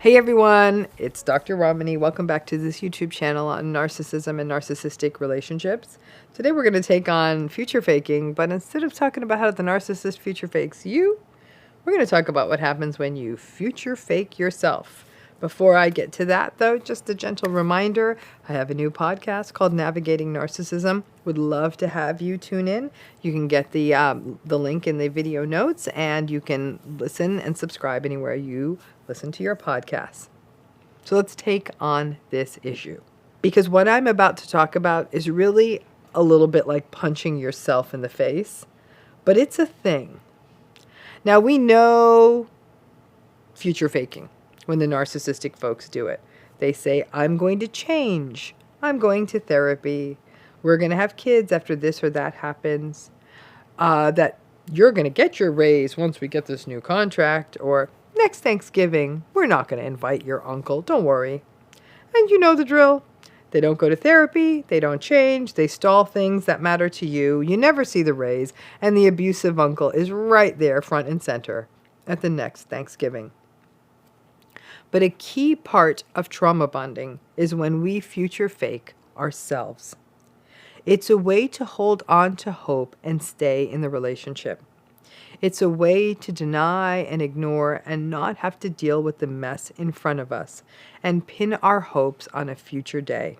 Hey everyone, it's Dr. Ramani. Welcome back to this YouTube channel on narcissism and narcissistic relationships. Today we're going to take on future faking, but instead of talking about how the narcissist future fakes you, we're going to talk about what happens when you future fake yourself. Before I get to that, though, just a gentle reminder, I have a new podcast called Navigating Narcissism. Would love to have you tune in. You can get the link in the video notes, and you can listen and subscribe anywhere you listen to your podcasts. So let's take on this issue. Because what I'm about to talk about is really a little bit like punching yourself in the face, but it's a thing. Now, we know future faking when the narcissistic folks do it. They say, I'm going to change. I'm going to therapy. We're going to have kids after this or that happens. That you're going to get your raise once we get this new contract. Or next Thanksgiving, we're not going to invite your uncle. Don't worry. And you know the drill. They don't go to therapy. They don't change. They stall things that matter to you. You never see the raise. And the abusive uncle is right there front and center at the next Thanksgiving. But a key part of trauma bonding is when we future fake ourselves. It's a way to hold on to hope and stay in the relationship. It's a way to deny and ignore and not have to deal with the mess in front of us and pin our hopes on a future day.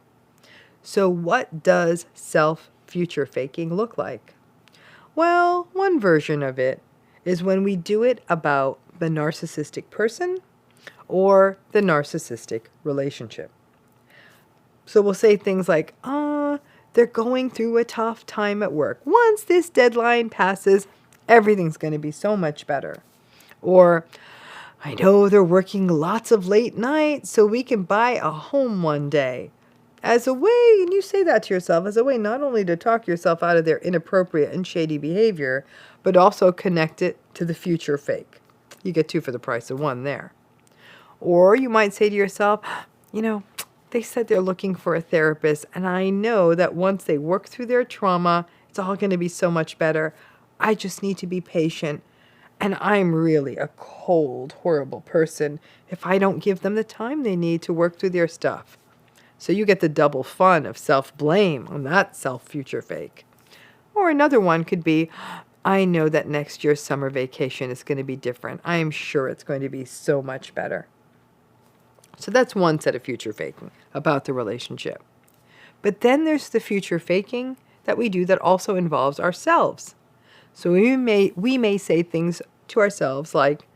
So what does self-future faking look like? Well, one version of it is when we do it about the narcissistic person or the narcissistic relationship. So we'll say things like, they're going through a tough time at work. Once this deadline passes, everything's going to be so much better. Or, I know they're working lots of late nights so we can buy a home one day. As a way, and you say that to yourself, as a way not only to talk yourself out of their inappropriate and shady behavior, but also connect it to the future fake. You get two for the price of one there. Or you might say to yourself, they said they're looking for a therapist, and I know that once they work through their trauma, it's all going to be so much better. I just need to be patient, and I'm really a cold, horrible person if I don't give them the time they need to work through their stuff. So you get the double fun of self-blame on that self-future fake. Or another one could be, I know that next year's summer vacation is going to be different. I am sure it's going to be so much better. So that's one set of future faking about the relationship. But then there's the future faking that we do that also involves ourselves. So we may say things to ourselves like,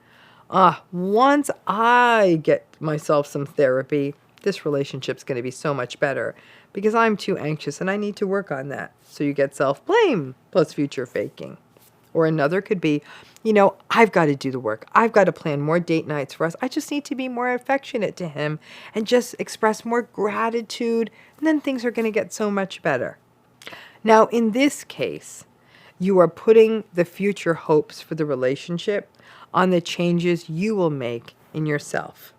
once I get myself some therapy, this relationship's going to be so much better because I'm too anxious and I need to work on that. So you get self-blame plus future faking. Or another could be, I've got to do the work. I've got to plan more date nights for us. I just need to be more affectionate to him and just express more gratitude. And then things are going to get so much better. Now, in this case, you are putting the future hopes for the relationship on the changes you will make in yourself.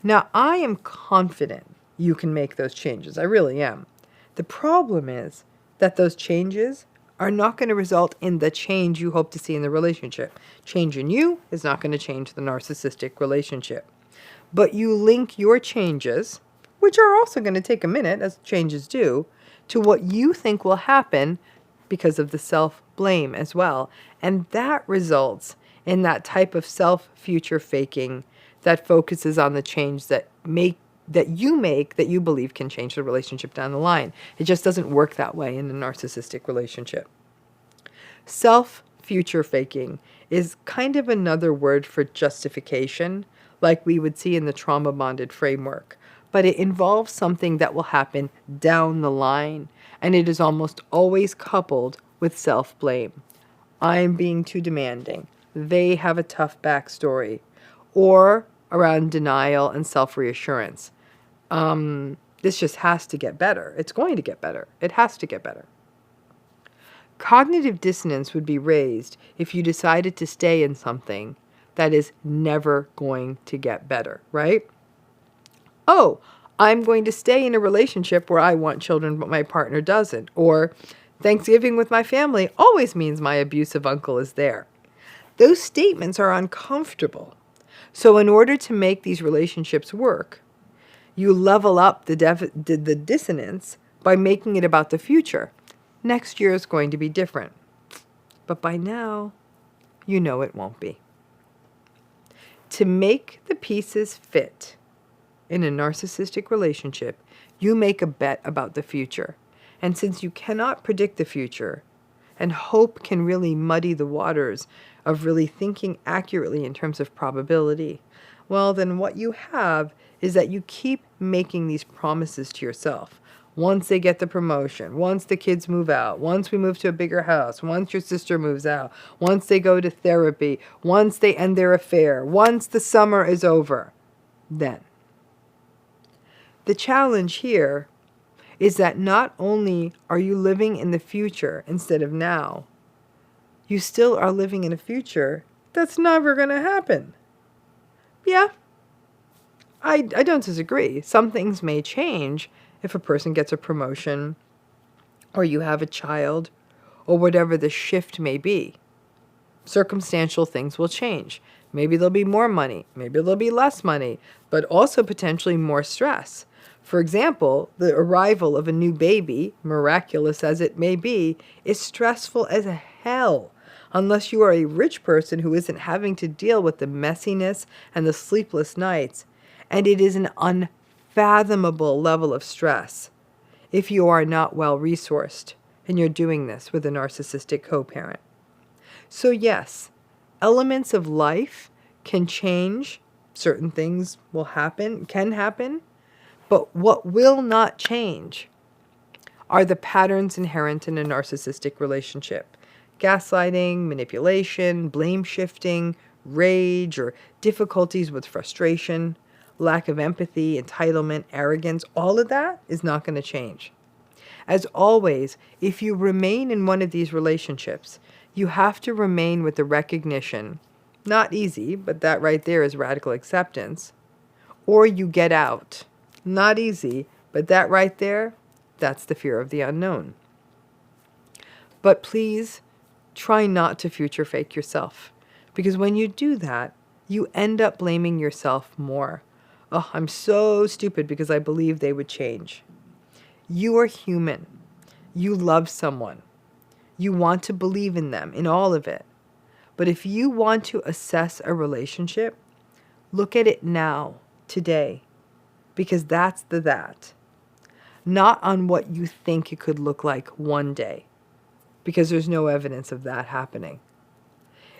Now, I am confident you can make those changes. I really am. The problem is that those changes are not going to result in the change you hope to see in the relationship. Change in you is not going to change the narcissistic relationship. But you link your changes, which are also going to take a minute, as changes do, to what you think will happen because of the self-blame as well. And that results in that type of self-future faking that focuses on the change that you believe can change the relationship down the line. It just doesn't work that way in a narcissistic relationship. Self-future faking is kind of another word for justification, like we would see in the trauma-bonded framework, but it involves something that will happen down the line, and it is almost always coupled with self-blame. I'm being too demanding. They have a tough backstory. Or around denial and self-reassurance. This just has to get better. It's going to get better. It has to get better. Cognitive dissonance would be raised if you decided to stay in something that is never going to get better, right? Oh, I'm going to stay in a relationship where I want children but my partner doesn't. Or Thanksgiving with my family always means my abusive uncle is there. Those statements are uncomfortable. So in order to make these relationships work, you level up the dissonance by making it about the future. Next year is going to be different. But by now, you know it won't be. To make the pieces fit in a narcissistic relationship, you make a bet about the future. And since you cannot predict the future, and hope can really muddy the waters of really thinking accurately in terms of probability, well, then what you have is that you keep making these promises to yourself. Once they get the promotion, once the kids move out, once we move to a bigger house, once your sister moves out, once they go to therapy, once they end their affair, once the summer is over, then. The challenge here is that not only are you living in the future instead of now, you still are living in a future that's never going to happen. Yeah, I don't disagree. Some things may change if a person gets a promotion or you have a child or whatever the shift may be. Circumstantial things will change. Maybe there'll be more money, maybe there'll be less money, but also potentially more stress. For example, the arrival of a new baby, miraculous as it may be, is stressful as hell, unless you are a rich person who isn't having to deal with the messiness and the sleepless nights. And it is an unfathomable level of stress if you are not well resourced and you're doing this with a narcissistic co-parent. So yes, elements of life can change. Certain things can happen. But what will not change are the patterns inherent in a narcissistic relationship. Gaslighting, manipulation, blame shifting, rage, or difficulties with frustration, lack of empathy, entitlement, arrogance, all of that is not going to change. As always, if you remain in one of these relationships, you have to remain with the recognition, not easy, but that right there is radical acceptance, or you get out. Not easy, but that right there, that's the fear of the unknown. But please try not to future fake yourself, because when you do that, you end up blaming yourself more. Oh, I'm so stupid because I believe they would change. You are human. You love someone. You want to believe in them, in all of it. But if you want to assess a relationship, look at it now, today. Because that's that. Not on what you think it could look like one day. Because there's no evidence of that happening.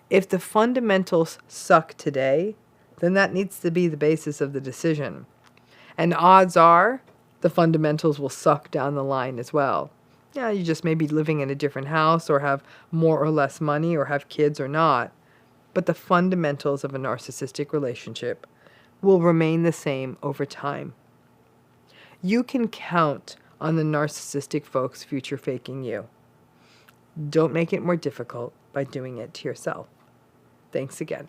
If the fundamentals suck today, then that needs to be the basis of the decision. And odds are the fundamentals will suck down the line as well. Yeah, you just may be living in a different house or have more or less money or have kids or not. But the fundamentals of a narcissistic relationship will remain the same over time. You can count on the narcissistic folks future faking you. Don't make it more difficult by doing it to yourself. Thanks again.